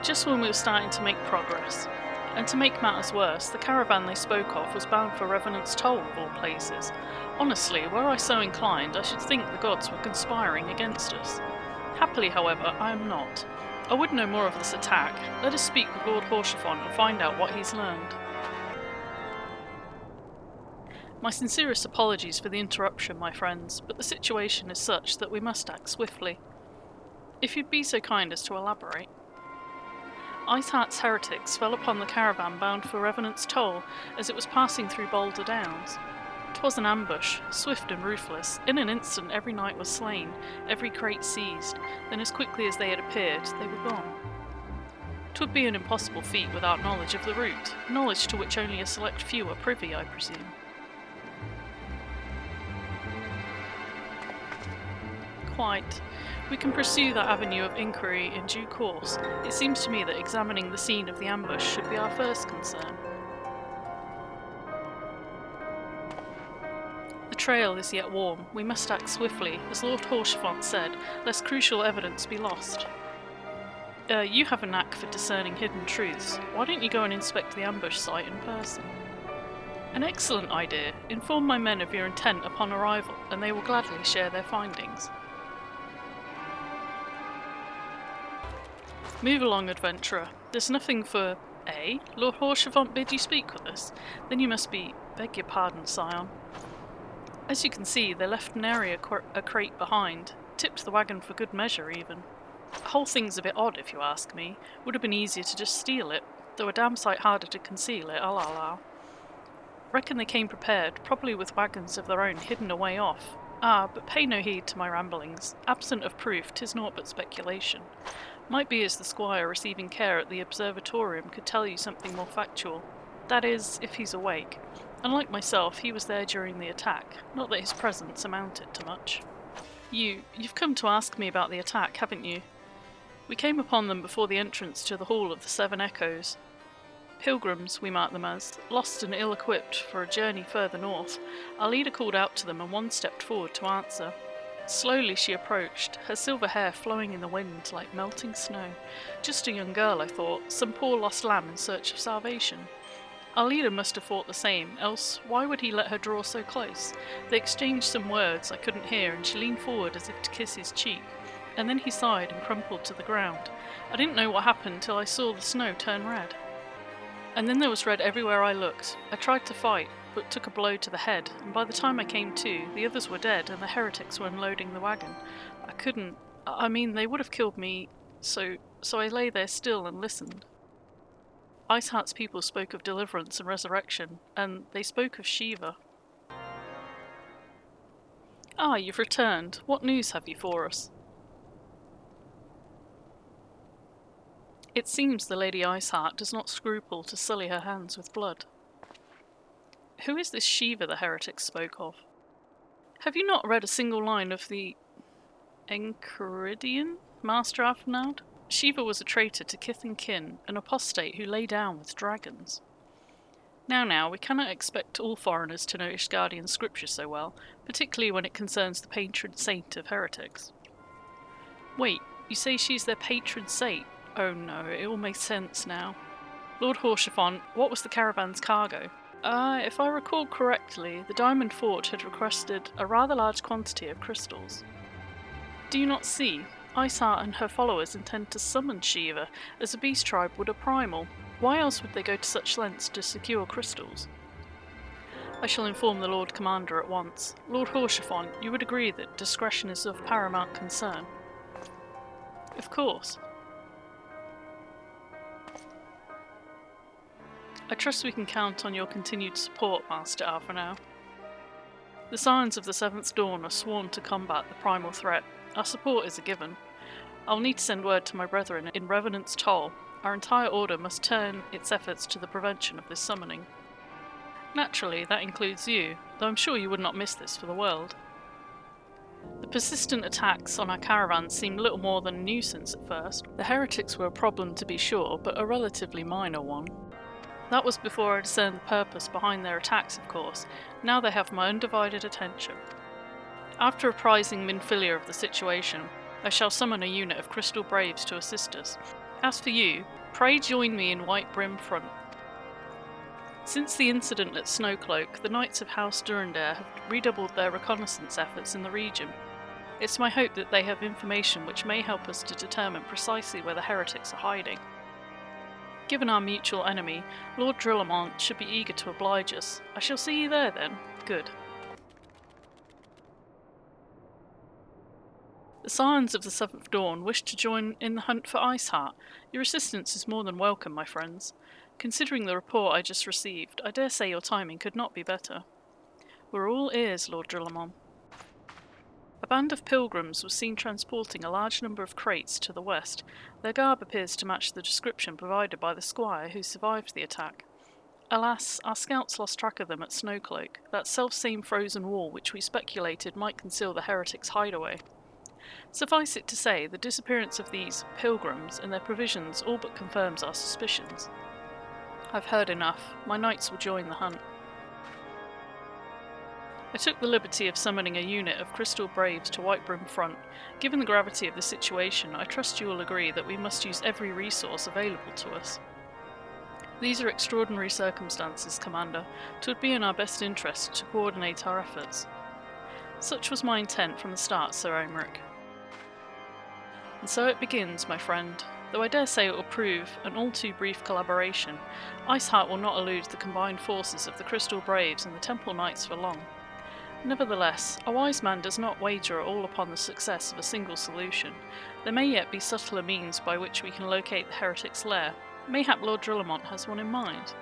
Just when we were starting to make progress. And to make matters worse, the caravan they spoke of was bound for Revenant's Toll, of all places. Honestly, were I so inclined, I should think the gods were conspiring against us. Happily, however, I am not. I would know more of this attack. Let us speak with Lord Horsefont and find out what he's learned. My sincerest apologies for the interruption, my friends, but the situation is such that we must act swiftly. If you'd be so kind as to elaborate. Iceheart's heretics fell upon the caravan bound for Revenant's Toll as it was passing through Boulder Downs. 'Twas an ambush, swift and ruthless. In an instant every knight was slain, every crate seized, then as quickly as they had appeared, they were gone. 'Twould be an impossible feat without knowledge of the route, knowledge to which only a select few are privy, I presume. Quite. We can pursue that avenue of inquiry in due course. It seems to me that examining the scene of the ambush should be our first concern. The trail is yet warm. We must act swiftly, as Lord Horsefont said, lest crucial evidence be lost. You have a knack for discerning hidden truths. Why don't you go and inspect the ambush site in person? An excellent idea. Inform my men of your intent upon arrival, and they will gladly share their findings. Move along, adventurer. There's nothing for... Lord Horsefont bid you speak with us? Then you must be... beg your pardon, scion. As you can see, they left nary a crate behind. Tipped the wagon for good measure, even. The whole thing's a bit odd, if you ask me. Would have been easier to just steal it, though a damn sight harder to conceal it, I'll allow. Reckon they came prepared, probably with wagons of their own hidden away off. But pay no heed to my ramblings. Absent of proof, 'tis naught but speculation. Might be as the squire receiving care at the observatorium could tell you something more factual. That is, if he's awake. Unlike myself, he was there during the attack. Not that his presence amounted to much. You've come to ask me about the attack, haven't you? We came upon them before the entrance to the Hall of the Seven Echoes. Pilgrims, we marked them as, lost and ill-equipped for a journey further north. Our leader called out to them and one stepped forward to answer. Slowly she approached, her silver hair flowing in the wind like melting snow. Just a young girl, I thought, some poor lost lamb in search of salvation. Our leader must have thought the same, else why would he let her draw so close? They exchanged some words I couldn't hear, and she leaned forward as if to kiss his cheek, and then he sighed and crumpled to the ground. I didn't know what happened till I saw the snow turn red. And then there was red everywhere I looked. I tried to fight, but took a blow to the head, and by the time I came to, the others were dead and the heretics were unloading the wagon. They would have killed me, so I lay there still and listened. Iceheart's people spoke of deliverance and resurrection, and they spoke of Shiva. You've returned. What news have you for us? It seems the Lady Iceheart does not scruple to sully her hands with blood. Who is this Shiva the heretics spoke of? Have you not read a single line of the Enchiridion, Master Arfnaud? Shiva was a traitor to kith and kin, an apostate who lay down with dragons. Now, we cannot expect all foreigners to know Ishgardian scripture so well, particularly when it concerns the patron saint of heretics. Wait, you say she's their patron saint? Oh no, it all makes sense now. Lord Horsefont, what was the caravan's cargo? If I recall correctly, the Diamond Fort had requested a rather large quantity of crystals. Do you not see? Iceheart and her followers intend to summon Shiva, as a beast tribe would a primal. Why else would they go to such lengths to secure crystals? I shall inform the Lord Commander at once. Lord Horsefont, you would agree that discretion is of paramount concern? Of course. I trust we can count on your continued support, Master Arfnaud. The Scions of the Seventh Dawn are sworn to combat the primal threat. Our support is a given. I'll need to send word to my brethren in Revenant's Toll. Our entire order must turn its efforts to the prevention of this summoning. Naturally, that includes you, though I'm sure you would not miss this for the world. The persistent attacks on our caravans seemed little more than a nuisance at first. The heretics were a problem to be sure, but a relatively minor one. That was before I discerned the purpose behind their attacks, of course. Now they have my undivided attention. After apprising Minfilia of the situation, I shall summon a unit of Crystal Braves to assist us. As for you, pray join me in White Brim Front. Since the incident at Snowcloak, the Knights of House Durandare have redoubled their reconnaissance efforts in the region. It's my hope that they have information which may help us to determine precisely where the heretics are hiding. Given our mutual enemy, Lord Drillamont should be eager to oblige us. I shall see you there then. Good. The Scions of the Seventh Dawn wish to join in the hunt for Iceheart. Your assistance is more than welcome, my friends. Considering the report I just received, I dare say your timing could not be better. We're all ears, Lord Drillamon. A band of pilgrims was seen transporting a large number of crates to the west. Their garb appears to match the description provided by the squire who survived the attack. Alas, our scouts lost track of them at Snowcloak, that self-same frozen wall which we speculated might conceal the heretics' hideaway. Suffice it to say, the disappearance of these pilgrims and their provisions all but confirms our suspicions. I've heard enough. My knights will join the hunt. I took the liberty of summoning a unit of Crystal Braves to White Brim Front. Given the gravity of the situation, I trust you will agree that we must use every resource available to us. These are extraordinary circumstances, Commander. 'Twould be in our best interest to coordinate our efforts. Such was my intent from the start, Sir Aymeric. And so it begins, my friend. Though I dare say it will prove an all too brief collaboration, Iceheart will not elude the combined forces of the Crystal Braves and the Temple Knights for long. Nevertheless, a wise man does not wager all upon the success of a single solution. There may yet be subtler means by which we can locate the heretic's lair. Mayhap Lord Drillamont has one in mind.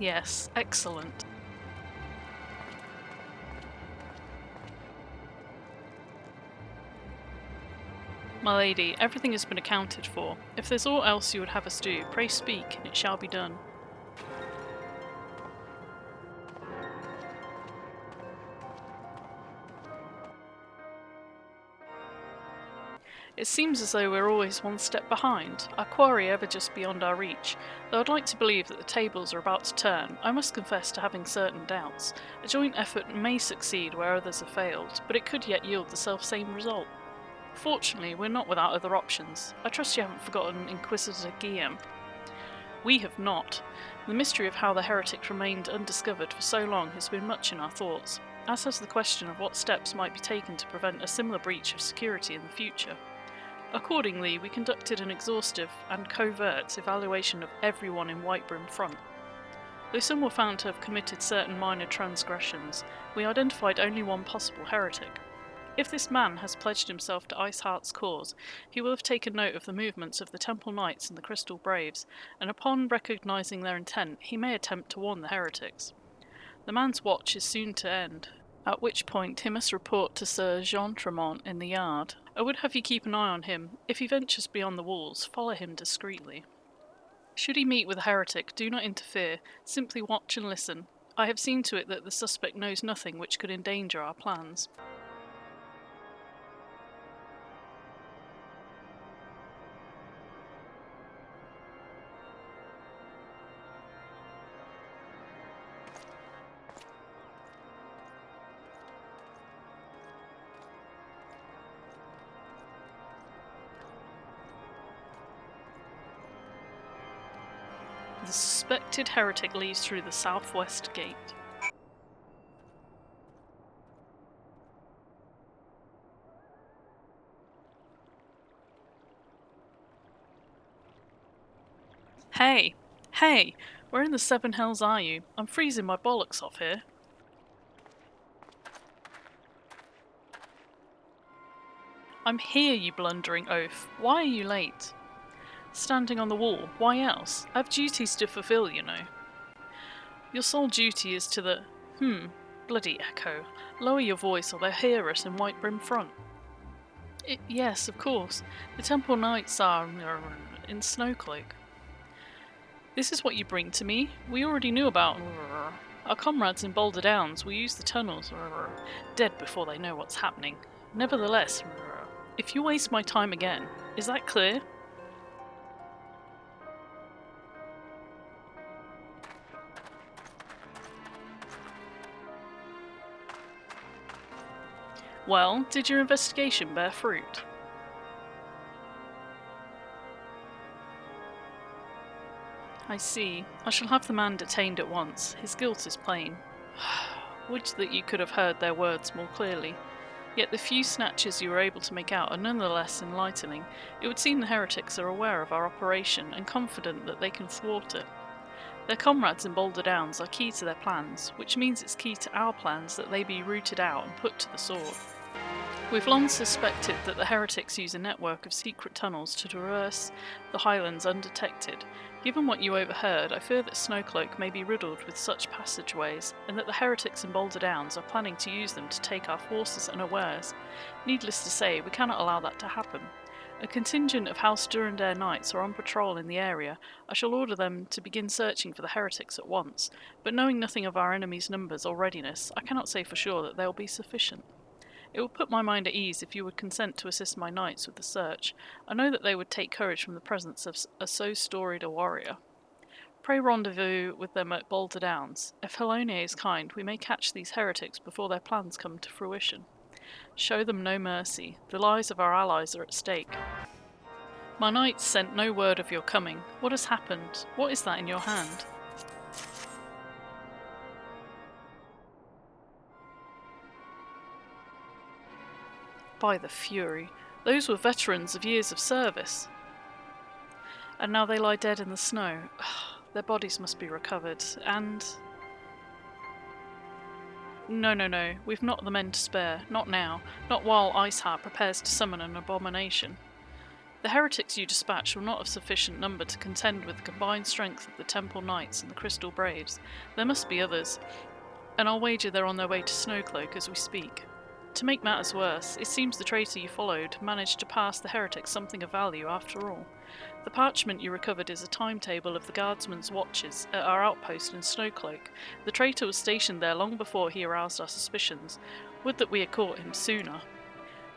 Yes, excellent. My lady, everything has been accounted for. If there's aught else you would have us do, pray speak, and it shall be done. It seems as though we're always one step behind, our quarry ever just beyond our reach. Though I'd like to believe that the tables are about to turn, I must confess to having certain doubts. A joint effort may succeed where others have failed, but it could yet yield the self-same result. Fortunately, we're not without other options. I trust you haven't forgotten Inquisitor Guillaume. We have not. The mystery of how the heretic remained undiscovered for so long has been much in our thoughts, as has the question of what steps might be taken to prevent a similar breach of security in the future. Accordingly, we conducted an exhaustive and covert evaluation of everyone in White Brim Front. Though some were found to have committed certain minor transgressions, we identified only one possible heretic. If this man has pledged himself to Iceheart's cause, he will have taken note of the movements of the Temple Knights and the Crystal Braves, and upon recognising their intent, he may attempt to warn the heretics. The man's watch is soon to end, at which point he must report to Sir Jean Tremont in the yard. I would have you keep an eye on him. If he ventures beyond the walls, follow him discreetly. Should he meet with a heretic, do not interfere, simply watch and listen. I have seen to it that the suspect knows nothing which could endanger our plans. The suspected heretic leaves through the southwest gate. Hey! Where in the seven hells are you? I'm freezing my bollocks off here. I'm here, you blundering oaf. Why are you late? Standing on the wall, why else? I have duties to fulfill, you know. Your sole duty is to the... bloody echo. Lower your voice or they'll hear us in White Brim Front. Yes, of course. The Temple Knights are... in Snowcloak. This is what you bring to me? We already knew about... Our comrades in Boulder Downs will use the tunnels, dead before they know what's happening. Nevertheless, if you waste my time again, is that clear? Well, did your investigation bear fruit? I see. I shall have the man detained at once. His guilt is plain. Would that you could have heard their words more clearly. Yet the few snatches you were able to make out are nonetheless enlightening. It would seem the heretics are aware of our operation and confident that they can thwart it. Their comrades in Boulder Downs are key to their plans, which means it's key to our plans that they be rooted out and put to the sword. We've long suspected that the heretics use a network of secret tunnels to traverse the highlands undetected. Given what you overheard, I fear that Snowcloak may be riddled with such passageways, and that the heretics in Boulder Downs are planning to use them to take our forces unawares. Needless to say, we cannot allow that to happen. A contingent of House Durandare knights are on patrol in the area. I shall order them to begin searching for the heretics at once, but knowing nothing of our enemy's numbers or readiness, I cannot say for sure that they will be sufficient. It will put my mind at ease if you would consent to assist my knights with the search. I know that they would take courage from the presence of so storied a warrior. Pray rendezvous with them at Boulder Downs. If Helone is kind, we may catch these heretics before their plans come to fruition. Show them no mercy. The lives of our allies are at stake. My knights sent no word of your coming. What has happened? What is that in your hand? By the Fury, those were veterans of years of service. And now they lie dead in the snow. Their bodies must be recovered, and... No, we've not the men to spare. Not now. Not while Iceheart prepares to summon an abomination. The heretics you dispatch will not have sufficient number to contend with the combined strength of the Temple Knights and the Crystal Braves. There must be others, and I'll wager they're on their way to Snowcloak as we speak. To make matters worse, it seems the traitor you followed managed to pass the heretics something of value after all. The parchment you recovered is a timetable of the guardsman's watches at our outpost in Snowcloak. The traitor was stationed there long before he aroused our suspicions. Would that we had caught him sooner.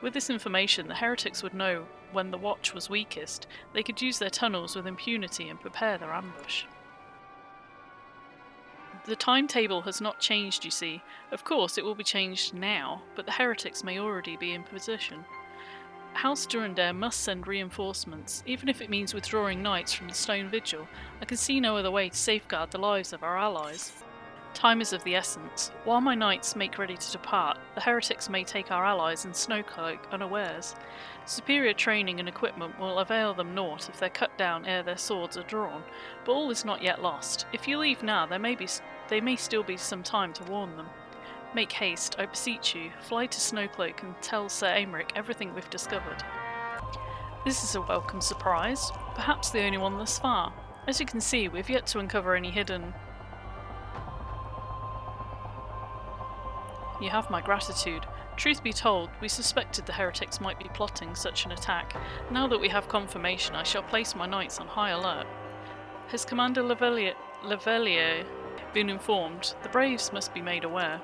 With this information, the heretics would know when the watch was weakest. They could use their tunnels with impunity and prepare their ambush. The timetable has not changed, you see. Of course, it will be changed now, but the heretics may already be in position. House Durandare must send reinforcements, even if it means withdrawing knights from the Stone Vigil. I can see no other way to safeguard the lives of our allies. Time is of the essence. While my knights make ready to depart, the heretics may take our allies in Snowcloak unawares. Superior training and equipment will avail them naught if they're cut down ere their swords are drawn, but all is not yet lost. If you leave now, there may still be some time to warn them. Make haste, I beseech you. Fly to Snowcloak and tell Sir Aymeric everything we've discovered. This is a welcome surprise, perhaps the only one thus far. As you can see, we've yet to uncover any hidden... You have my gratitude. Truth be told, we suspected the heretics might be plotting such an attack. Now that we have confirmation, I shall place my knights on high alert. Has Commander Levellier been informed? The Braves must be made aware.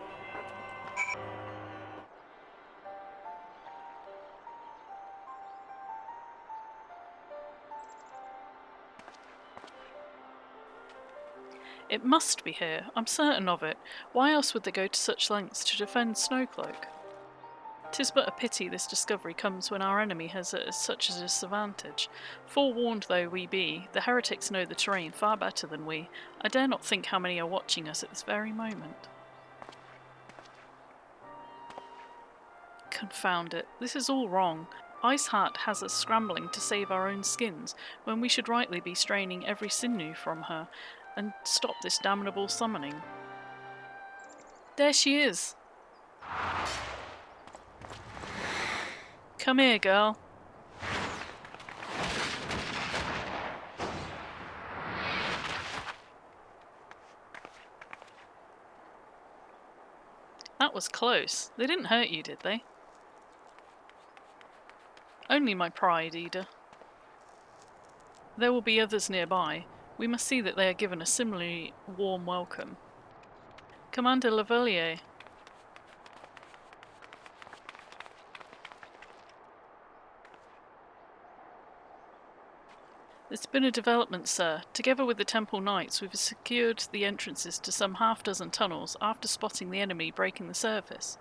It must be here. I'm certain of it. Why else would they go to such lengths to defend Snowcloak? 'Tis but a pity this discovery comes when our enemy has such a disadvantage. Forewarned though we be, the heretics know the terrain far better than we. I dare not think how many are watching us at this very moment. Confound it, this is all wrong. Iceheart has us scrambling to save our own skins, when we should rightly be straining every sinew from her, and stop this damnable summoning. There she is! Come here, girl. That was close. They didn't hurt you, did they? Only my pride, Ida. There will be others nearby. We must see that they are given a similarly warm welcome. Commander Lavalier. There's been a development, sir. Together with the Temple Knights, we've secured the entrances to some half-dozen tunnels after spotting the enemy breaking the surface.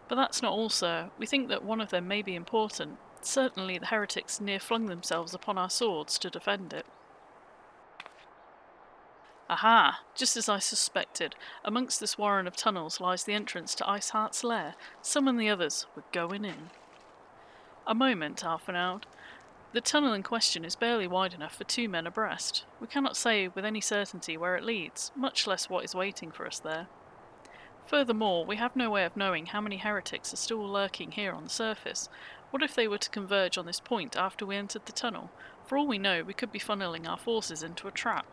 But that's not all, sir. We think that one of them may be important. Certainly the heretics near flung themselves upon our swords to defend it. Aha! Just as I suspected. Amongst this warren of tunnels lies the entrance to Iceheart's lair. Summon the others. We're going in. A moment, Arfanaud. The tunnel in question is barely wide enough for 2 men abreast. We cannot say with any certainty where it leads, much less what is waiting for us there. Furthermore, we have no way of knowing how many heretics are still lurking here on the surface. What if they were to converge on this point after we entered the tunnel? For all we know, we could be funneling our forces into a trap.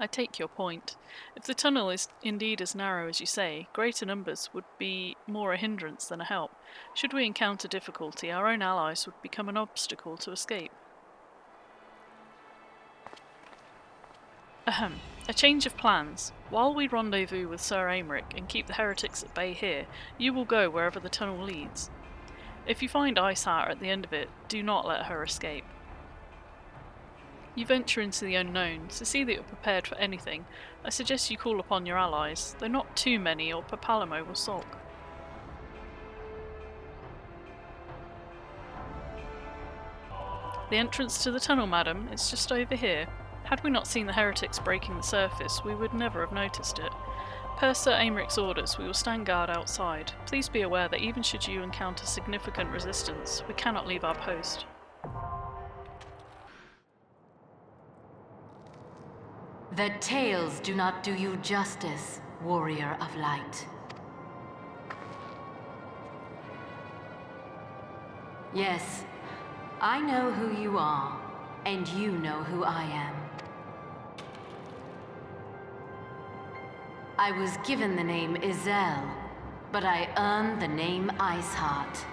I take your point. If the tunnel is indeed as narrow as you say, greater numbers would be more a hindrance than a help. Should we encounter difficulty, our own allies would become an obstacle to escape. Ahem. A change of plans. While we rendezvous with Sir Aymeric and keep the heretics at bay here, you will go wherever the tunnel leads. If you find Iceheart at the end of it, do not let her escape. You venture into the unknown. To see that you're prepared for anything, I suggest you call upon your allies, though not too many or Papalamo will sulk. The entrance to the tunnel, madam, is just over here. Had we not seen the heretics breaking the surface, we would never have noticed it. Per Sir Aymeric's orders, we will stand guard outside. Please be aware that even should you encounter significant resistance, we cannot leave our post. The tales do not do you justice, warrior of light. Yes, I know who you are, and you know who I am. I was given the name Izel, but I earned the name Iceheart.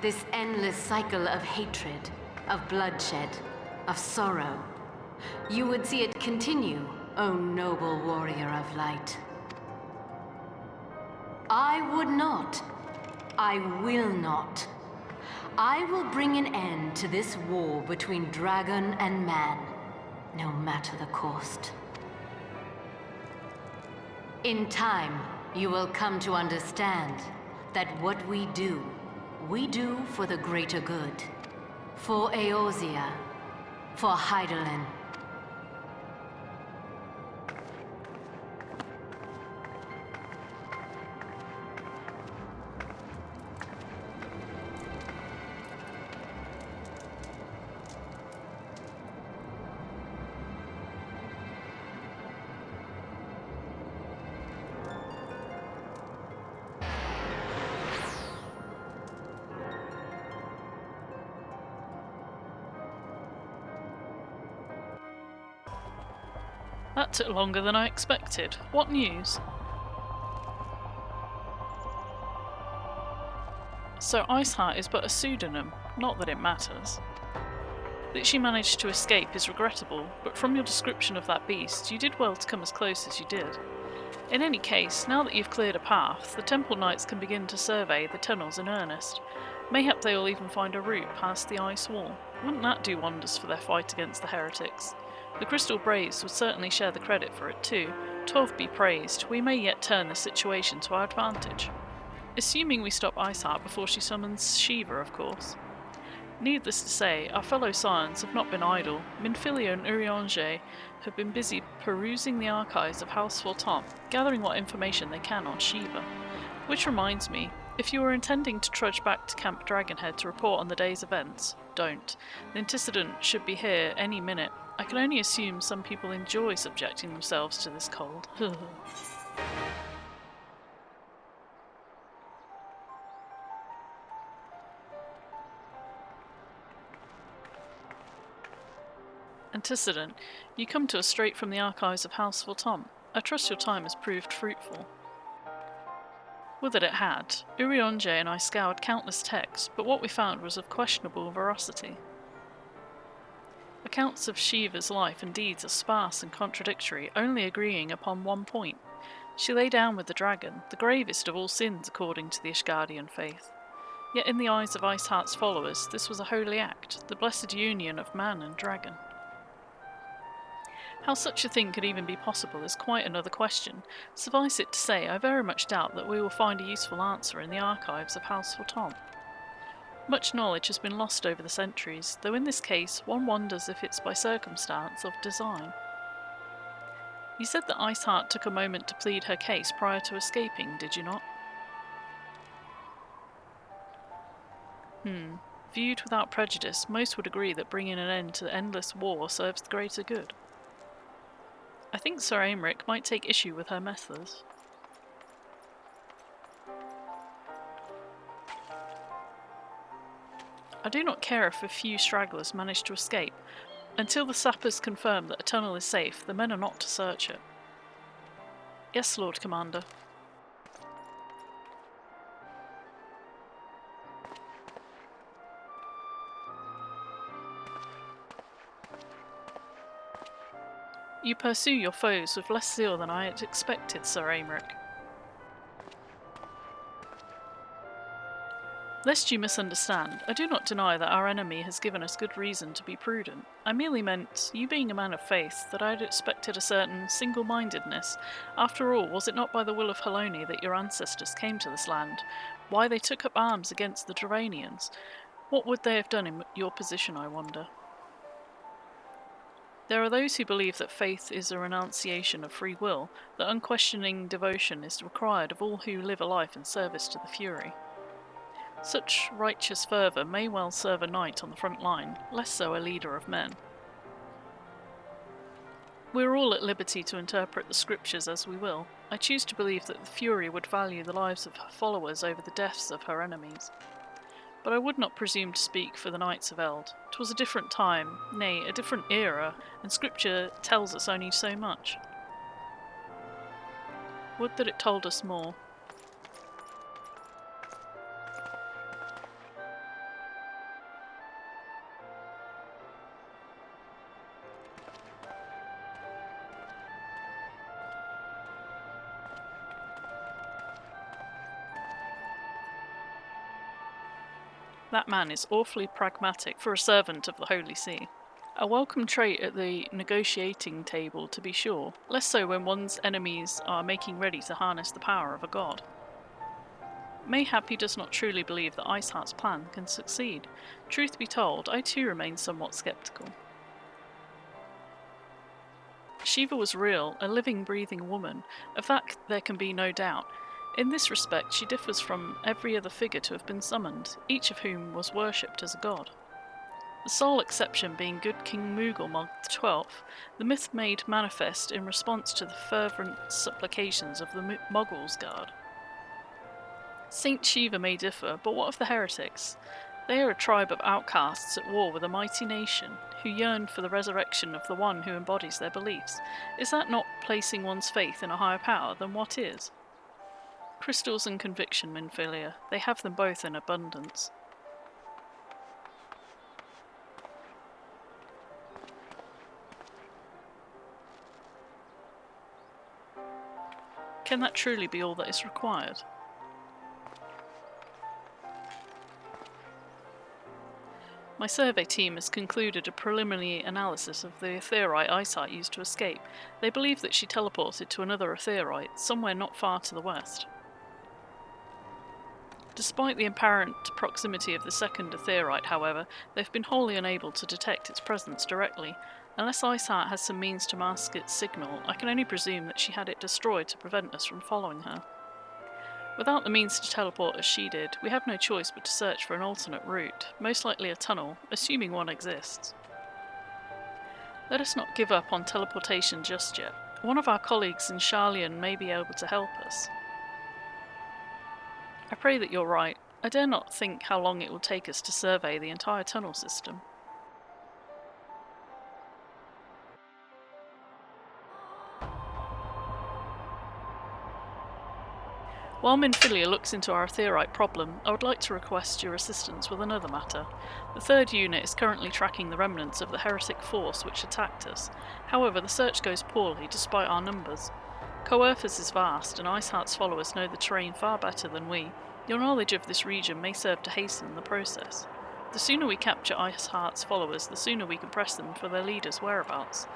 This endless cycle of hatred, of bloodshed, of sorrow. You would see it continue, O noble warrior of light. I would not. I will not. I will bring an end to this war between dragon and man, no matter the cost. In time, you will come to understand that what we do for the greater good. For Eorzea. For Hydaelyn. That took longer than I expected. What news? So Iceheart is but a pseudonym, not that it matters. That she managed to escape is regrettable, but from your description of that beast, you did well to come as close as you did. In any case, now that you've cleared a path, the Temple Knights can begin to survey the tunnels in earnest. Mayhap they will even find a route past the ice wall. Wouldn't that do wonders for their fight against the heretics? The Crystal Braves would certainly share the credit for it too. 12 be praised, we may yet turn the situation to our advantage. Assuming we stop Iceheart before she summons Shiva, of course. Needless to say, our fellow scions have not been idle. Minfilia and Urianger have been busy perusing the archives of House Fortemps, gathering what information they can on Shiva. Which reminds me, if you are intending to trudge back to Camp Dragonhead to report on the day's events, don't. The antecedent should be here any minute. I can only assume some people enjoy subjecting themselves to this cold. Antecedent. You come to us straight from the archives of House Fortemps. I trust your time has proved fruitful. Would that it had. Urionje and I scoured countless texts, but what we found was of questionable veracity. Accounts of Shiva's life and deeds are sparse and contradictory, only agreeing upon one point. She lay down with the dragon, the gravest of all sins according to the Ishgardian faith. Yet in the eyes of Iceheart's followers, this was a holy act, the blessed union of man and dragon. How such a thing could even be possible is quite another question. Suffice it to say, I very much doubt that we will find a useful answer in the archives of House Forton. Much knowledge has been lost over the centuries, though in this case one wonders if it's by circumstance or design. You said that Iceheart took a moment to plead her case prior to escaping, did you not? Viewed without prejudice, most would agree that bringing an end to endless war serves the greater good. I think Sir Aymeric might take issue with her methods. I do not care if a few stragglers manage to escape. Until the sappers confirm that a tunnel is safe, the men are not to search it. Yes, Lord Commander. You pursue your foes with less zeal than I had expected, Sir Aymeric. Lest you misunderstand, I do not deny that our enemy has given us good reason to be prudent. I merely meant, you being a man of faith, that I had expected a certain single-mindedness. After all, was it not by the will of Haloni that your ancestors came to this land? Why they took up arms against the Dravanians? What would they have done in your position, I wonder? There are those who believe that faith is a renunciation of free will, that unquestioning devotion is required of all who live a life in service to the Fury. Such righteous fervour may well serve a knight on the front line, less so a leader of men. We are all at liberty to interpret the scriptures as we will. I choose to believe that the Fury would value the lives of her followers over the deaths of her enemies. But I would not presume to speak for the Knights of Eld. 'Twas a different time, nay, a different era, and scripture tells us only so much. Would that it told us more. That man is awfully pragmatic for a servant of the Holy See. A welcome trait at the negotiating table, to be sure, less so when one's enemies are making ready to harness the power of a god. Mayhap he does not truly believe that Iceheart's plan can succeed. Truth be told, I too remain somewhat sceptical. Shiva was real, a living, breathing woman. Of that there can be no doubt. In this respect, she differs from every other figure to have been summoned, each of whom was worshipped as a god. The sole exception being good King Mughal XII, the myth made manifest in response to the fervent supplications of the Mughals' guard. Saint Shiva may differ, but what of the heretics? They are a tribe of outcasts at war with a mighty nation, who yearn for the resurrection of the one who embodies their beliefs. Is that not placing one's faith in a higher power than what is? Crystals and conviction, Minfilia. They have them both in abundance. Can that truly be all that is required? My survey team has concluded a preliminary analysis of the Aetherite Iceheart used to escape. They believe that she teleported to another Aetherite, somewhere not far to the west. Despite the apparent proximity of the second Aetherite, however, they've been wholly unable to detect its presence directly. Unless Iceheart has some means to mask its signal, I can only presume that she had it destroyed to prevent us from following her. Without the means to teleport as she did, we have no choice but to search for an alternate route, most likely a tunnel, assuming one exists. Let us not give up on teleportation just yet. One of our colleagues in Sharlayan may be able to help us. I pray that you're right. I dare not think how long it will take us to survey the entire tunnel system. While Minfilia looks into our Aetherite problem, I would like to request your assistance with another matter. The 3rd unit is currently tracking the remnants of the heretic force which attacked us. However, the search goes poorly despite our numbers. Coerthus is vast, and Iceheart's followers know the terrain far better than we. Your knowledge of this region may serve to hasten the process. The sooner we capture Iceheart's followers, the sooner we can press them for their leader's whereabouts.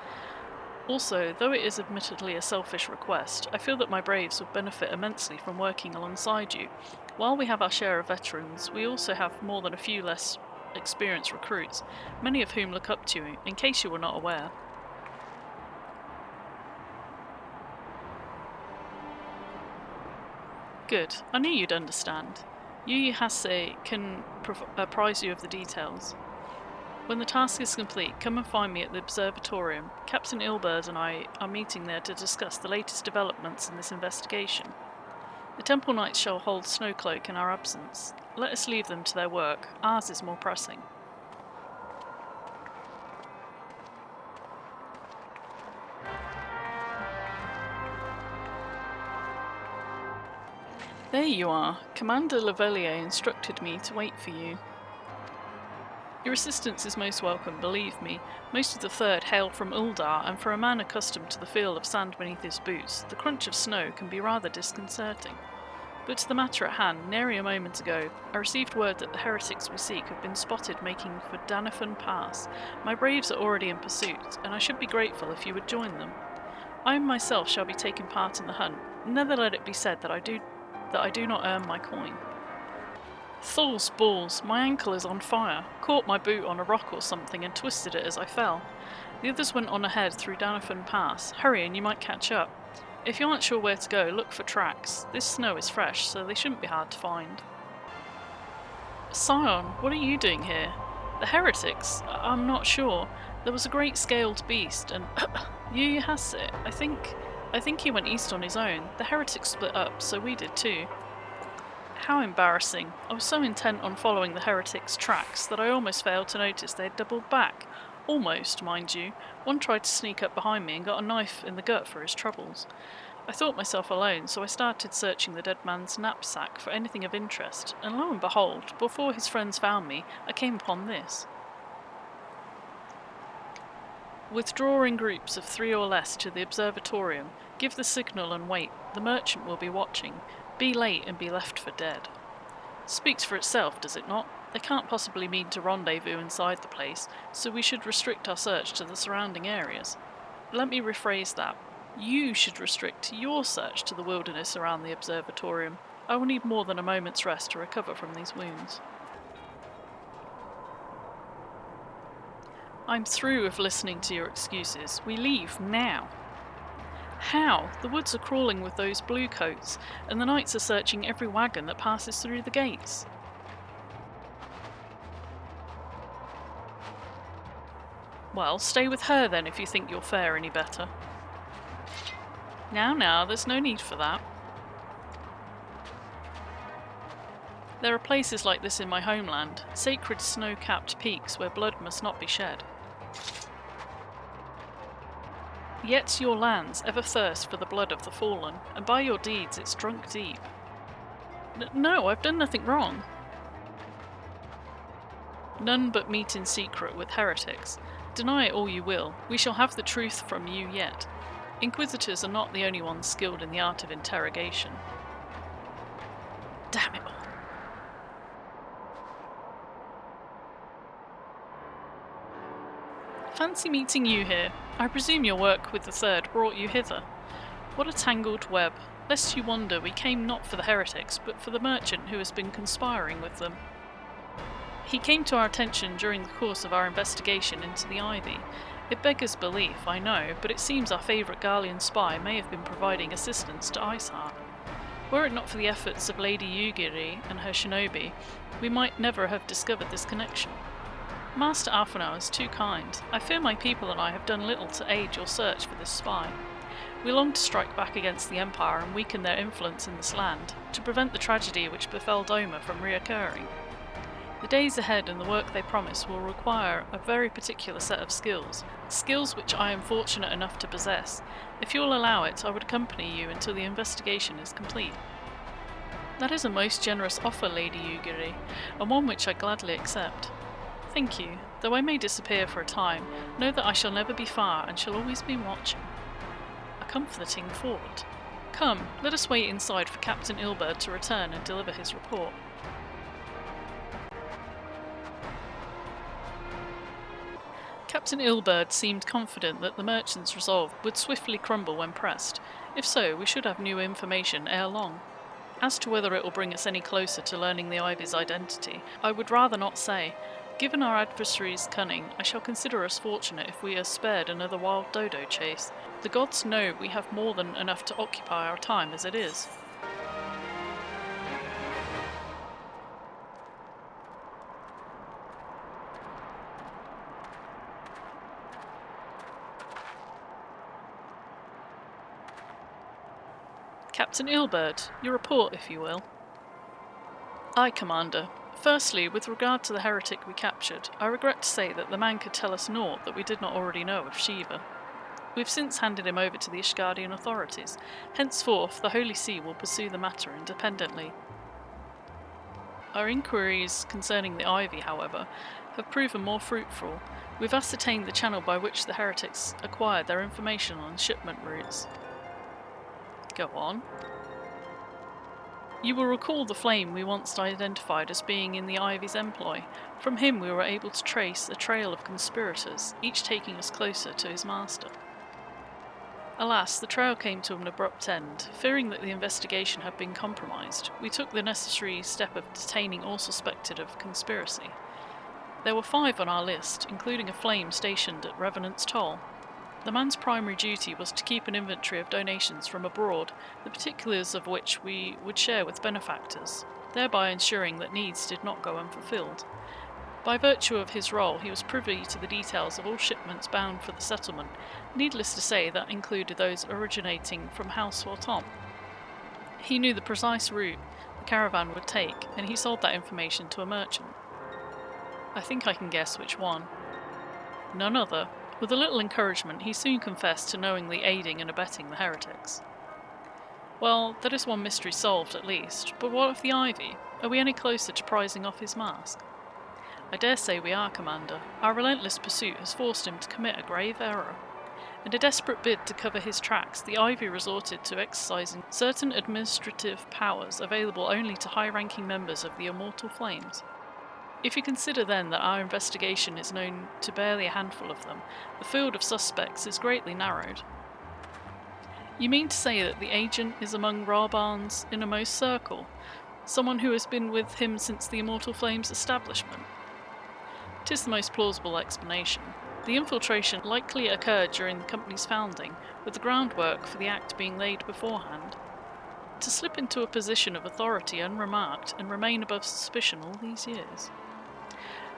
Also, though it is admittedly a selfish request, I feel that my braves would benefit immensely from working alongside you. While we have our share of veterans, we also have more than a few less experienced recruits, many of whom look up to you, in case you were not aware. Good. I knew you'd understand. Yu Hase can apprise you of the details. When the task is complete, come and find me at the observatorium. Captain Ilberd and I are meeting there to discuss the latest developments in this investigation. The Temple Knights shall hold Snowcloak in our absence. Let us leave them to their work. Ours is more pressing. There you are. Commander Lavelier instructed me to wait for you. Your assistance is most welcome, believe me. Most of the 3rd hail from Uldar, and for a man accustomed to the feel of sand beneath his boots, the crunch of snow can be rather disconcerting. But to the matter at hand, nary a moment ago, I received word that the heretics we seek have been spotted making for Danafan Pass. My braves are already in pursuit, and I should be grateful if you would join them. I myself shall be taking part in the hunt. Never let it be said that I do not earn my coin. Thor's balls, my ankle is on fire. Caught my boot on a rock or something and twisted it as I fell. The others went on ahead through Danafan Pass. Hurry and you might catch up. If you aren't sure where to go, look for tracks. This snow is fresh, so they shouldn't be hard to find. Scion, what are you doing here? The heretics? I'm not sure. There was a great scaled beast, and Yu Hase, I think he went east on his own. The heretics split up, so we did too. How embarrassing. I was so intent on following the heretics' tracks that I almost failed to notice they had doubled back. Almost, mind you. One tried to sneak up behind me and got a knife in the gut for his troubles. I thought myself alone, so I started searching the dead man's knapsack for anything of interest, and lo and behold, before his friends found me, I came upon this. Withdraw in groups of 3 or less to the observatorium. Give the signal and wait. The merchant will be watching. Be late and be left for dead. Speaks for itself, does it not? They can't possibly mean to rendezvous inside the place, so we should restrict our search to the surrounding areas. Let me rephrase that. You should restrict your search to the wilderness around the observatorium. I will need more than a moment's rest to recover from these wounds. I'm through with listening to your excuses. We leave now. How? The woods are crawling with those bluecoats, and the knights are searching every wagon that passes through the gates. Well, stay with her then if you think you'll fare any better. Now, there's no need for that. There are places like this in my homeland, sacred snow-capped peaks where blood must not be shed. Yet your lands ever thirst for the blood of the fallen, and by your deeds it's drunk deep. No, I've done nothing wrong. None but meet in secret with heretics. Deny it all you will, we shall have the truth from you yet. Inquisitors are not the only ones skilled in the art of interrogation. Damn it all. Fancy meeting you here. I presume your work with the 3rd brought you hither. What a tangled web. Lest you wonder, we came not for the heretics, but for the merchant who has been conspiring with them. He came to our attention during the course of our investigation into the Ivy. It beggars belief, I know, but it seems our favourite Garlean spy may have been providing assistance to Iceheart. Were it not for the efforts of Lady Yugiri and her shinobi, we might never have discovered this connection. Master Alphanau is too kind. I fear my people and I have done little to aid your search for this spy. We long to strike back against the Empire and weaken their influence in this land, to prevent the tragedy which befell Doma from reoccurring. The days ahead and the work they promise will require a very particular set of skills which I am fortunate enough to possess. If you'll allow it, I would accompany you until the investigation is complete. That is a most generous offer, Lady Yugiri, and one which I gladly accept. Thank you. Though I may disappear for a time, know that I shall never be far and shall always be watching. A comforting thought. Come, let us wait inside for Captain Ilberd to return and deliver his report. Captain Ilberd seemed confident that the merchant's resolve would swiftly crumble when pressed. If so, we should have new information ere long. As to whether it will bring us any closer to learning the Ivy's identity, I would rather not say. Given our adversary's cunning, I shall consider us fortunate if we are spared another wild dodo chase. The gods know we have more than enough to occupy our time as it is. Captain Ilberd, your report, if you will. Aye, Commander. Firstly, with regard to the heretic we captured, I regret to say that the man could tell us naught that we did not already know of Shiva. We have since handed him over to the Ishgardian authorities. Henceforth, the Holy See will pursue the matter independently. Our inquiries concerning the Ivy, however, have proven more fruitful. We've ascertained the channel by which the heretics acquired their information on shipment routes. Go on. You will recall the flame we once identified as being in the Ivy's employ. From him we were able to trace a trail of conspirators, each taking us closer to his master. Alas, the trail came to an abrupt end. Fearing that the investigation had been compromised, we took the necessary step of detaining all suspected of conspiracy. There were 5 on our list, including a flame stationed at Revenant's Toll. The man's primary duty was to keep an inventory of donations from abroad, the particulars of which we would share with benefactors, thereby ensuring that needs did not go unfulfilled. By virtue of his role, he was privy to the details of all shipments bound for the settlement. Needless to say, that included those originating from House Horton. He knew the precise route the caravan would take, and he sold that information to a merchant. I think I can guess which one. None other. With a little encouragement, he soon confessed to knowingly aiding and abetting the heretics. Well, that is one mystery solved at least, but what of the Ivy? Are we any closer to prizing off his mask? I dare say we are, Commander. Our relentless pursuit has forced him to commit a grave error. In a desperate bid to cover his tracks, the Ivy resorted to exercising certain administrative powers available only to high-ranking members of the Immortal Flames. If you consider then that our investigation is known to barely a handful of them, the field of suspects is greatly narrowed. You mean to say that the agent is among Rabarn's innermost circle, someone who has been with him since the Immortal Flames' establishment? 'Tis the most plausible explanation. The infiltration likely occurred during the company's founding, with the groundwork for the act being laid beforehand. To slip into a position of authority unremarked and remain above suspicion all these years.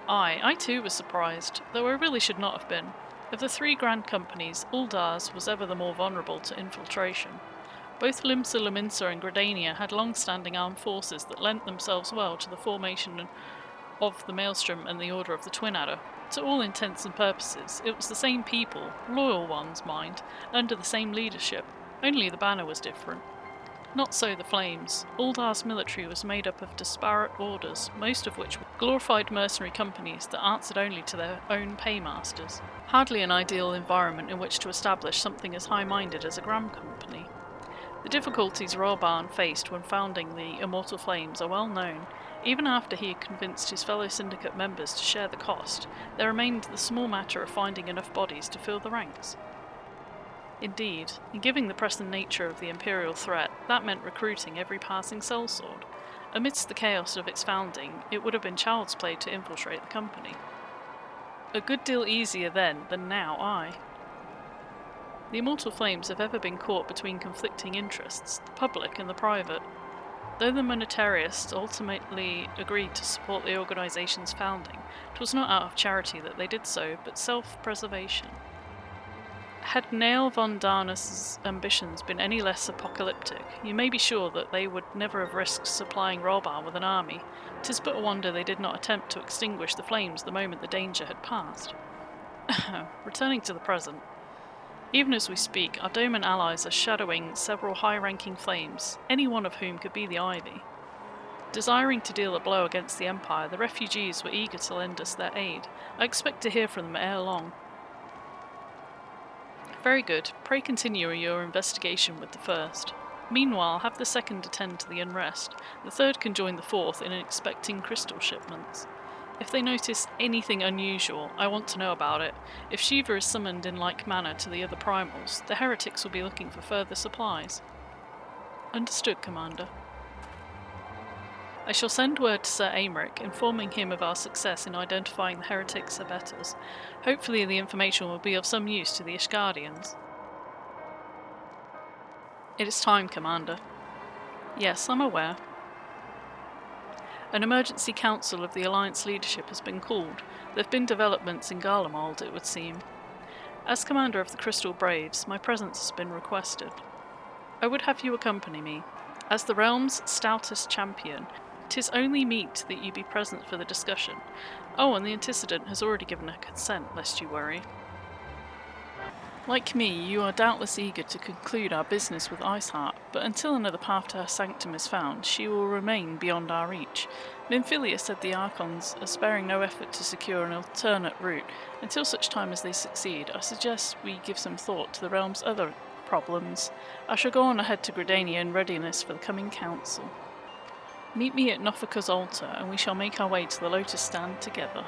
Aye, I too was surprised, though I really should not have been. Of the 3 grand companies, Uldar's was ever the more vulnerable to infiltration. Both Limsa, Lominsa and Gradania had long-standing armed forces that lent themselves well to the formation of the Maelstrom and the Order of the Twin Adder. To all intents and purposes, it was the same people, loyal ones, mind, under the same leadership, only the banner was different. Not so the Flames. Uldar's military was made up of disparate orders, most of which were glorified mercenary companies that answered only to their own paymasters. Hardly an ideal environment in which to establish something as high-minded as a Gram company. The difficulties Rabarn faced when founding the Immortal Flames are well known. Even after he had convinced his fellow syndicate members to share the cost, there remained the small matter of finding enough bodies to fill the ranks. Indeed, in giving the present nature of the Imperial threat, that meant recruiting every passing sellsword. Amidst the chaos of its founding, it would have been child's play to infiltrate the company. A good deal easier then than now, aye. The Immortal Flames have ever been caught between conflicting interests, the public and the private. Though the monetarists ultimately agreed to support the organisation's founding, it was not out of charity that they did so, but self-preservation. Had Nael von Darnus' ambitions been any less apocalyptic, you may be sure that they would never have risked supplying Rabarn with an army. 'Tis but a wonder they did not attempt to extinguish the flames the moment the danger had passed. Returning to the present. Even as we speak, our Doman allies are shadowing several high-ranking flames, any one of whom could be the Ivy. Desiring to deal a blow against the Empire, the refugees were eager to lend us their aid. I expect to hear from them ere long. Very good. Pray continue your investigation with the first. Meanwhile, have the second attend to the unrest. The third can join the fourth in expecting crystal shipments. If they notice anything unusual, I want to know about it. If Shiva is summoned in like manner to the other primals, the heretics will be looking for further supplies. Understood, Commander. I shall send word to Sir Aymeric, informing him of our success in identifying the heretics' abettors. Hopefully the information will be of some use to the Ishgardians. It is time, Commander. Yes, I'm aware. An emergency council of the Alliance leadership has been called. There have been developments in Garlemald, it would seem. As commander of the Crystal Braves, my presence has been requested. I would have you accompany me. As the realm's stoutest champion, 'tis only meet that you be present for the discussion. Oh, and the antecedent has already given her consent, lest you worry. Like me, you are doubtless eager to conclude our business with Iceheart, but until another path to her sanctum is found, she will remain beyond our reach. Nymphilia said the Archons are sparing no effort to secure an alternate route. Until such time as they succeed, I suggest we give some thought to the realm's other problems. I shall go on ahead to Gridania in readiness for the coming council. Meet me at Nofika's altar, and we shall make our way to the Lotus Stand together.